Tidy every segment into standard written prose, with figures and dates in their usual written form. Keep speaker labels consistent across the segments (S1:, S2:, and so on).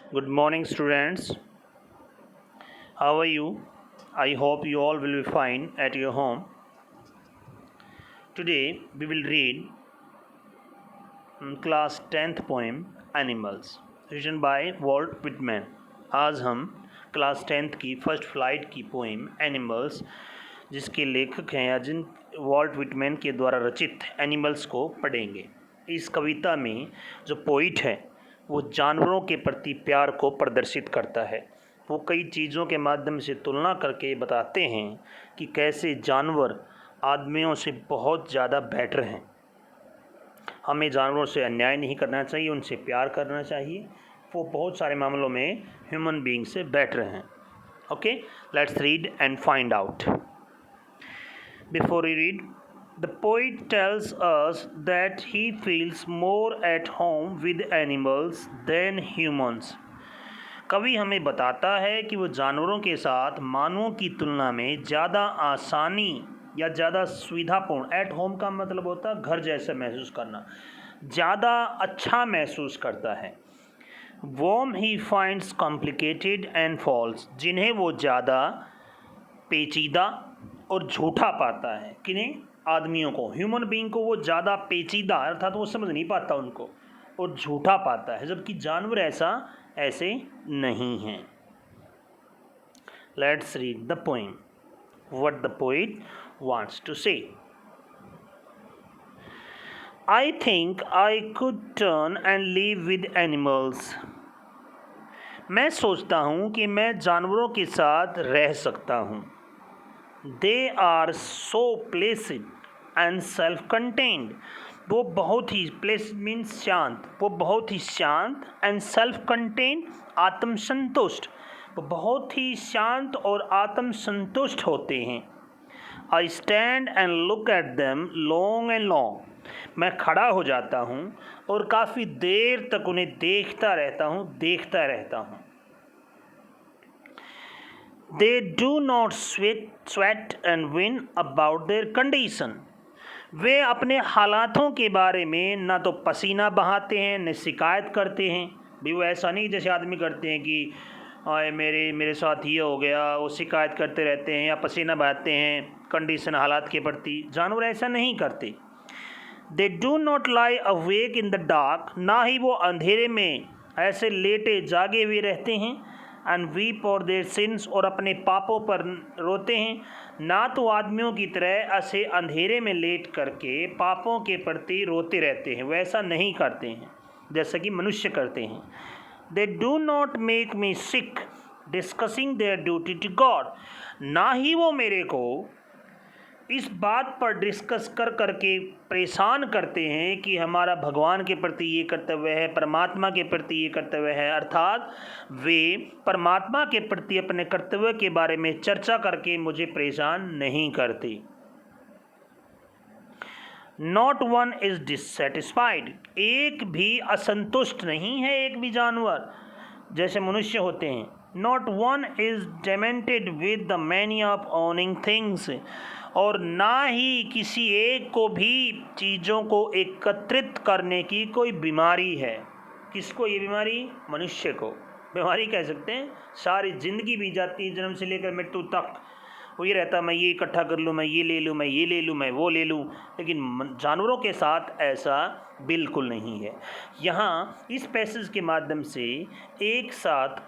S1: Good morning, students. How are you? I hope you all will be fine at your home. Today we will read class 10th poem Animals written by Walt Whitman. आज हम class 10th की first flight की poem animals जिसके लेखक हैं या जिन Walt Whitman के द्वारा रचित एनिमल्स को पढ़ेंगे। इस कविता में जो पोइट है वो जानवरों के प्रति प्यार को प्रदर्शित करता है। वो कई चीज़ों के माध्यम से तुलना करके बताते हैं कि कैसे जानवर आदमियों से बहुत ज़्यादा बेटर हैं। हमें जानवरों से अन्याय नहीं करना चाहिए, उनसे प्यार करना चाहिए। वो बहुत सारे मामलों में ह्यूमन बीइंग से बेटर हैं। Okay, let's read and find out. Before we read, the poet tells us that he feels more at home with animals than humans. कवि हमें बताता है कि वो जानवरों के साथ मानवों की तुलना में ज़्यादा आसानी या ज़्यादा सुविधापूर्ण, एट होम का मतलब होता है घर जैसा महसूस करना, ज़्यादा अच्छा महसूस करता है। Whom he finds complicated and false, जिन्हें वो ज़्यादा पेचीदा और झूठा पाता है। किन्हें? आदमियों को, ह्यूमन बीइंग को वो ज़्यादा पेचीदा अर्थात वो समझ नहीं पाता उनको और झूठा पाता है, जबकि जानवर ऐसे नहीं हैं। Let's read the poem what the poet wants to say. I think I could turn and live with animals. मैं सोचता हूँ कि मैं जानवरों के साथ रह सकता हूँ। They are so placid and self-contained. वो बहुत ही placid means शांत, वो बहुत ही शांत and self-contained आत्मसंतुष्ट, वो बहुत ही शांत और आत्मसंतुष्ट होते हैं। I stand and look at them long and long. मैं खड़ा हो जाता हूँ और काफ़ी देर तक उन्हें देखता रहता हूँ। They do not sweat and whine about their condition. वे अपने हालातों के बारे में ना तो पसीना बहाते हैं न शिकायत करते हैं। भी वो ऐसा नहीं जैसे आदमी करते हैं कि आए मेरे साथ ये हो गया, वो शिकायत करते रहते हैं या पसीना बहाते हैं कंडीशन हालात के प्रति। जानवर ऐसा नहीं करते। They do not lie awake in the dark. ना ही वो अंधेरे में ऐसे लेटे जागे हुए रहते हैं। And weep for their since, और अपने पापों पर रोते हैं। ना तो आदमियों की तरह ऐसे अंधेरे में लेट करके पापों के प्रति रोते रहते हैं, वैसा नहीं करते हैं जैसा कि मनुष्य करते हैं। They do not make me sick discussing their duty to God. ना ही वो मेरे को इस बात पर डिस्कस करके परेशान करते हैं कि हमारा भगवान के प्रति ये कर्तव्य है, परमात्मा के प्रति ये कर्तव्य है। अर्थात वे परमात्मा के प्रति अपने कर्तव्य के बारे में चर्चा करके मुझे परेशान नहीं करते। Not one is dissatisfied. एक भी असंतुष्ट नहीं है, एक भी जानवर जैसे मनुष्य होते हैं। Not one is demented with the mania of owning things, और ना ही किसी एक को भी चीज़ों को एकत्रित करने की कोई बीमारी है। किसको ये बीमारी? मनुष्य को बीमारी कह सकते हैं। सारी ज़िंदगी बीत जाती है जन्म से लेकर मृत्यु तक, वो ये रहता मैं ये इकट्ठा कर लूँ, मैं ये ले लूँ, मैं ये ले लूँ, मैं वो ले लूँ। लेकिन जानवरों के साथ ऐसा बिल्कुल नहीं है। यहाँ इस पैसेज के माध्यम से एक साथ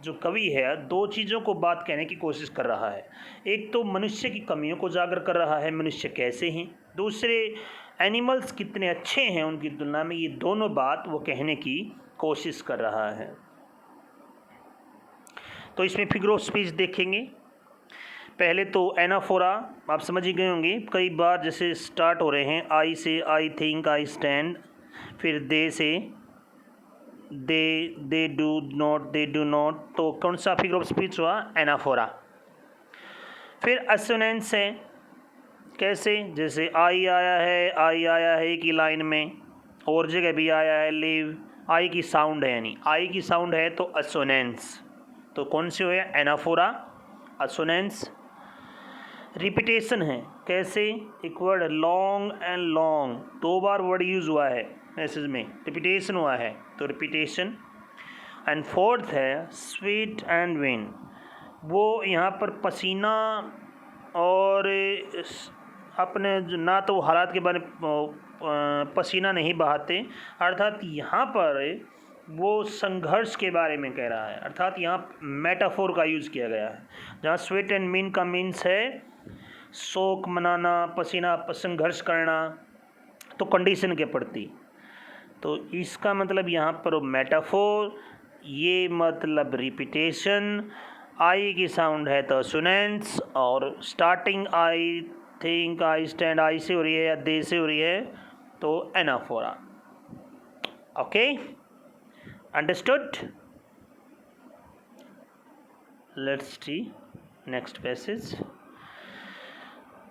S1: जो कवि है दो चीज़ों को बात कहने की कोशिश कर रहा है। एक तो मनुष्य की कमियों को उजागर कर रहा है, मनुष्य कैसे हैं। दूसरे एनिमल्स कितने अच्छे हैं उनकी तुलना में। ये दोनों बात वो कहने की कोशिश कर रहा है। तो इसमें फिगर ऑफ स्पीच देखेंगे। पहले तो एनाफोरा आप समझ ही गए होंगे, कई बार जैसे स्टार्ट हो रहे हैं आई से आई थिंक, आई स्टैंड, फिर दे से दे डू नॉट, तो कौन सा फिगर ऑफ स्पीच हुआ? एनाफोरा। फिर असोनेंस है, कैसे? जैसे आई आया है की लाइन में, और जगह भी आया है लिव, आई की साउंड है, यानी आई की साउंड है तो असोनेंस। तो कौन से हुए? एनाफोरा, असोनेंस। रिपीटेशन है, कैसे? एक वर्ड लॉन्ग एंड लॉन्ग, दो बार वर्ड यूज़ हुआ है मैसेज में, रिपीटेशन हुआ है तो रिपीटेशन। एंड फोर्थ है स्वेट एंड विन। वो यहाँ पर पसीना और अपने ना तो हालात के बारे में पसीना नहीं बहाते, अर्थात यहाँ पर वो संघर्ष के बारे में कह रहा है, अर्थात यहाँ मेटाफोर का यूज़ किया गया है। जहाँ स्वेट एंड विन का मीन्स है शोक मनाना, पसीना संघर्ष करना, तो कंडीशन के प्रति, तो इसका मतलब यहाँ पर मेटाफोर, ये मतलब रिपीटेशन, आई की साउंड है तो सुनेंस, और starting I think I stand आई से हो रही है या दे से हो रही है तो anaphora. Okay, understood? Let's see next passage.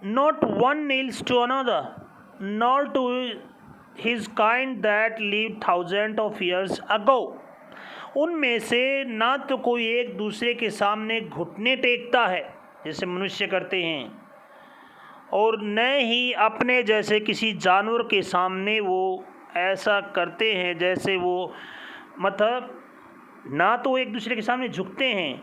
S1: Not one kneels to another nor to his kind that live thousand of years ago. उनमें से ना तो कोई एक दूसरे के सामने घुटने टेकता है जैसे मनुष्य करते हैं, और न ही अपने जैसे किसी जानवर के सामने वो ऐसा करते हैं जैसे वो, मतलब ना तो एक दूसरे के सामने झुकते हैं,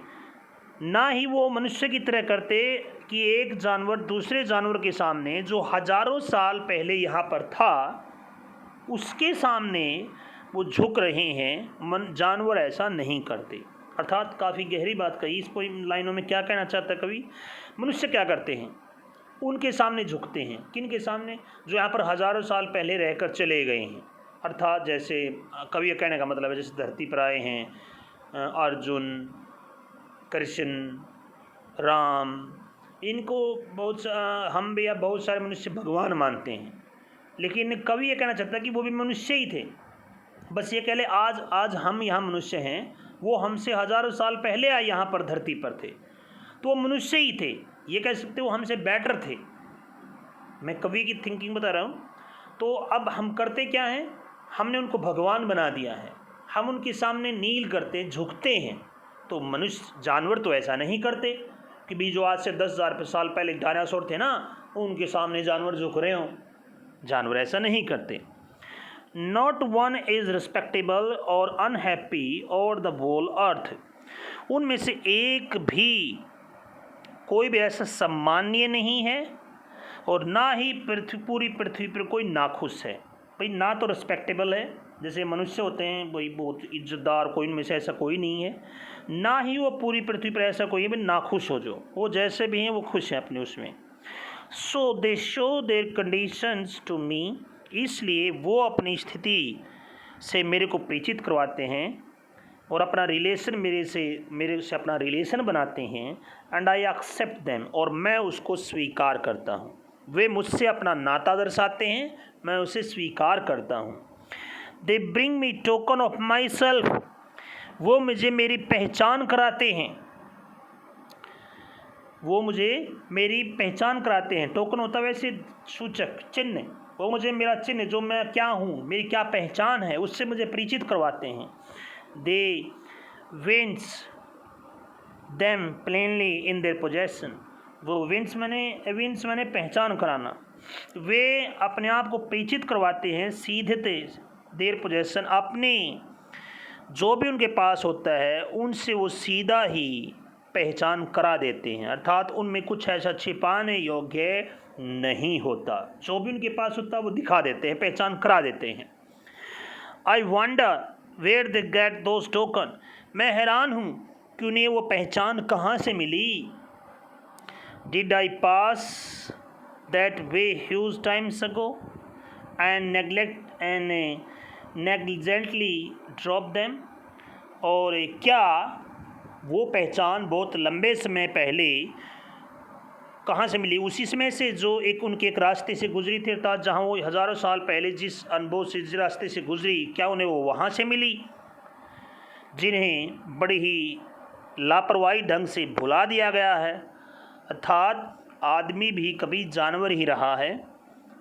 S1: ना ही वो मनुष्य की तरह करते कि एक जानवर दूसरे जानवर के सामने जो हजारों साल पहले यहाँ पर था उसके सामने वो झुक रहे हैं। जानवर ऐसा नहीं करते। अर्थात काफ़ी गहरी बात कही। इस लाइनों में क्या कहना चाहता है कवि? मनुष्य क्या करते हैं? उनके सामने झुकते हैं। किन के सामने? जो यहाँ पर हजारों साल पहले रहकर चले गए हैं। अर्थात जैसे कवि कहने का मतलब है जैसे धरती पर आए हैं अर्जुन, कृष्ण, राम, इनको हम भी या बहुत सारे मनुष्य भगवान मानते हैं, लेकिन कवि ये कहना चाहता है कि वो भी मनुष्य ही थे। बस ये कह ले आज हम यहाँ मनुष्य हैं, वो हमसे हजारों साल पहले आए यहाँ पर धरती पर थे, तो वो मनुष्य ही थे। ये कह सकते वो हमसे बेटर थे। मैं कवि की थिंकिंग बता रहा हूँ। तो अब हम करते क्या हैं? हमने उनको भगवान बना दिया है। हम उनके सामने नील करते, झुकते हैं। तो मनुष्य, जानवर तो ऐसा नहीं करते कि भी जो आज से 10,000 साल पहले डायनासोर थे ना, उनके सामने जानवर झुक रहे हों। जानवर ऐसा नहीं करते। नॉट वन इज़ रिस्पेक्टेबल और अनहैप्पी और द होल अर्थ। उनमें से एक भी, कोई भी ऐसा सम्मानीय नहीं है और ना ही पूरी पृथ्वी पर कोई नाखुश है। भाई ना तो रिस्पेक्टेबल है जैसे मनुष्य होते हैं, वही बहुत इज्जतदार, कोई इनमें से ऐसा कोई नहीं है। ना ही वो पूरी पृथ्वी पर ऐसा कोई है भाई नाखुश हो, जो वो जैसे भी हैं वो खुश हैं अपने उसमें। So they show their conditions to me. इसलिए वो अपनी स्थिति से मेरे को परिचित करवाते हैं और अपना रिलेशन मेरे से अपना रिलेशन बनाते हैं। एंड आई एक्सेप्ट देम, और मैं उसको स्वीकार करता हूँ। वे मुझसे अपना नाता दर्शाते हैं, मैं उसे स्वीकार करता हूँ। They bring me token of my self. वो मुझे मेरी पहचान कराते हैं। वो मुझे मेरी पहचान कराते हैं। टोकन होता है वैसे सूचक, चिन्ह। वो मुझे मेरा चिन्ह, जो मैं क्या हूँ, मेरी क्या पहचान है, उससे मुझे परिचित करवाते हैं। They evince them plainly in their possession. वो विंस मैंने पहचान कराना। वे अपने आप को परिचित करवाते हैं सीधे देयर पोजेशन, अपने जो भी उनके पास होता है उनसे वो सीधा ही पहचान करा देते हैं। अर्थात उनमें कुछ ऐसा छिपाने योग्य नहीं होता। जो भी उनके पास होता है वो दिखा देते हैं, पहचान करा देते हैं। I wonder where they get those token. मैं हैरान हूँ कि उन्हें वो पहचान कहाँ से मिली। Did I pass that way huge times ago and negligently drop them. और क्या वो पहचान बहुत लंबे समय पहले कहाँ से मिली? उसी समय से जो उनके एक रास्ते से गुजरी थी, अर्थात जहाँ वो हज़ारों साल पहले जिस अनुभव से, जिस रास्ते से गुजरी, क्या उन्हें वो वहाँ से मिली, जिन्हें बड़ी ही लापरवाही ढंग से भुला दिया गया है। अर्थात आदमी भी कभी जानवर ही रहा है,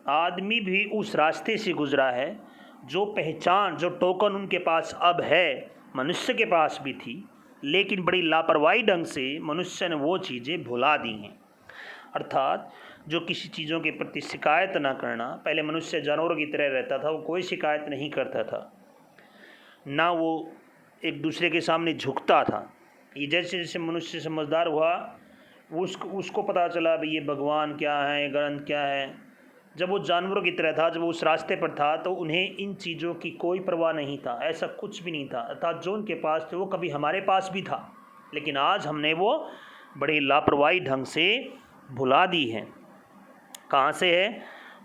S1: आदमी भी उस रास्ते से गुजरा है। जो पहचान, जो टोकन उनके पास अब है, मनुष्य के पास भी थी, लेकिन बड़ी लापरवाही ढंग से मनुष्य ने वो चीज़ें भुला दी हैं। अर्थात जो किसी चीज़ों के प्रति शिकायत ना करना। पहले मनुष्य जानवरों की तरह रहता था, वो कोई शिकायत नहीं करता था, ना वो एक दूसरे के सामने झुकता था। ये जैसे जैसे मनुष्य समझदार हुआ उसको पता चला भाई ये भगवान क्या है, ग्रंथ क्या है। जब वो जानवरों की तरह था, जब वो उस रास्ते पर था, तो उन्हें इन चीज़ों की कोई परवाह नहीं था, ऐसा कुछ भी नहीं था। अर्थात जो उनके पास थे वो कभी हमारे पास भी था, लेकिन आज हमने वो बड़ी लापरवाही ढंग से भुला दी है। कहाँ से है?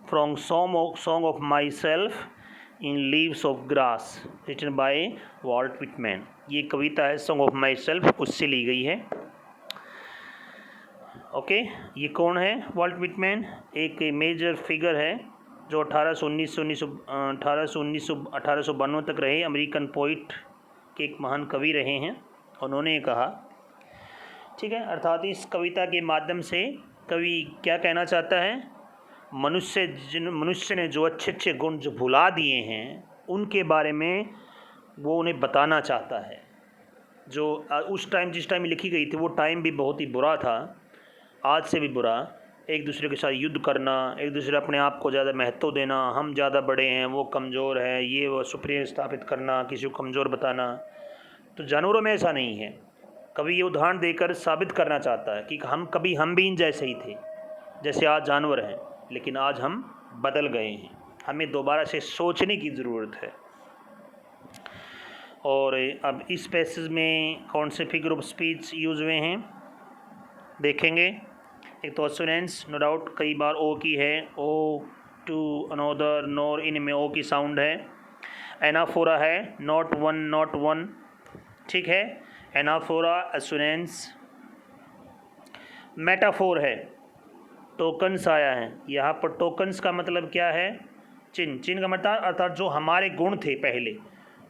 S1: From song of myself in leaves of grass, written by Walt Whitman. ये कविता है सॉन्ग ऑफ माई सेल्फ, उससे ली गई है। ओके, ये कौन है? वॉल्ट विटमैन एक मेजर फिगर है जो 1892 तक रहे, अमेरिकन पोइट के एक महान कवि रहे हैं। उन्होंने कहा, ठीक है, अर्थात इस कविता के माध्यम से कवि क्या कहना चाहता है? मनुष्य ने जो अच्छे अच्छे गुण जो भुला दिए हैं उनके बारे में वो उन्हें बताना चाहता है। जो उस टाइम जिस टाइम लिखी गई थी वो टाइम भी बहुत ही बुरा था, आज से भी बुरा। एक दूसरे के साथ युद्ध करना, एक दूसरे अपने आप को ज़्यादा महत्व देना, हम ज़्यादा बड़े हैं वो कमज़ोर है, ये वो सुप्रिय स्थापित करना, किसी को कमज़ोर बताना। तो जानवरों में ऐसा नहीं है। कभी ये उदाहरण देकर साबित करना चाहता है कि हम भी इन जैसे ही थे, जैसे आज जानवर हैं, लेकिन आज हम बदल गए हैं। हमें दोबारा से सोचने की ज़रूरत है। और अब इस पैसेज में कौन से फिगर ऑफ स्पीच यूज़ हुए हैं देखेंगे। एक तो असोनेंस, नो डाउट कई बार ओ की है, ओ टू अनोदर, नोर, इनमें ओ की साउंड है। एनाफोरा है, नॉट वन, ठीक है, एनाफोरा, असोनेंस। मेटाफोर है, टोकन्स आया है। यहाँ पर टोकन्स का मतलब क्या है? चिन्ह का मतलब अर्थात जो हमारे गुण थे पहले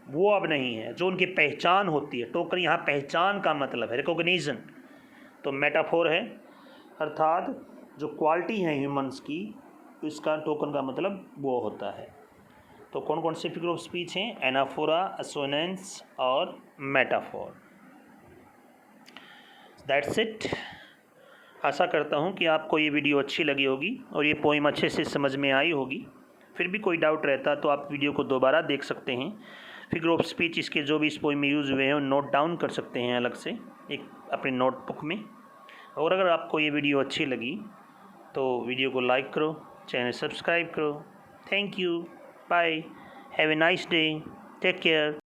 S1: वो अब नहीं है, जो उनकी पहचान होती है। टोकन यहाँ पहचान का मतलब है, रिकॉग्निशन। तो मेटाफोर है, अर्थात जो क्वालिटी है ह्यूमंस की, इसका टोकन का मतलब वो होता है। तो कौन कौन से फिगर ऑफ स्पीच हैं? एनाफोरा, असोनेंस और मेटाफोर। That's it. आशा करता हूँ कि आपको ये वीडियो अच्छी लगी होगी और ये पोइम अच्छे से समझ में आई होगी। फिर भी कोई डाउट रहता तो आप वीडियो को दोबारा देख सकते हैं। फिगर ऑफ स्पीच इसके जो भी इस पोइम में यूज़ हुए हैं वो नोट डाउन कर सकते हैं अलग से एक अपनी नोटबुक में। और अगर आपको ये वीडियो अच्छी लगी तो वीडियो को लाइक करो, चैनल सब्सक्राइब करो। Thank you, bye, have a nice day, take care.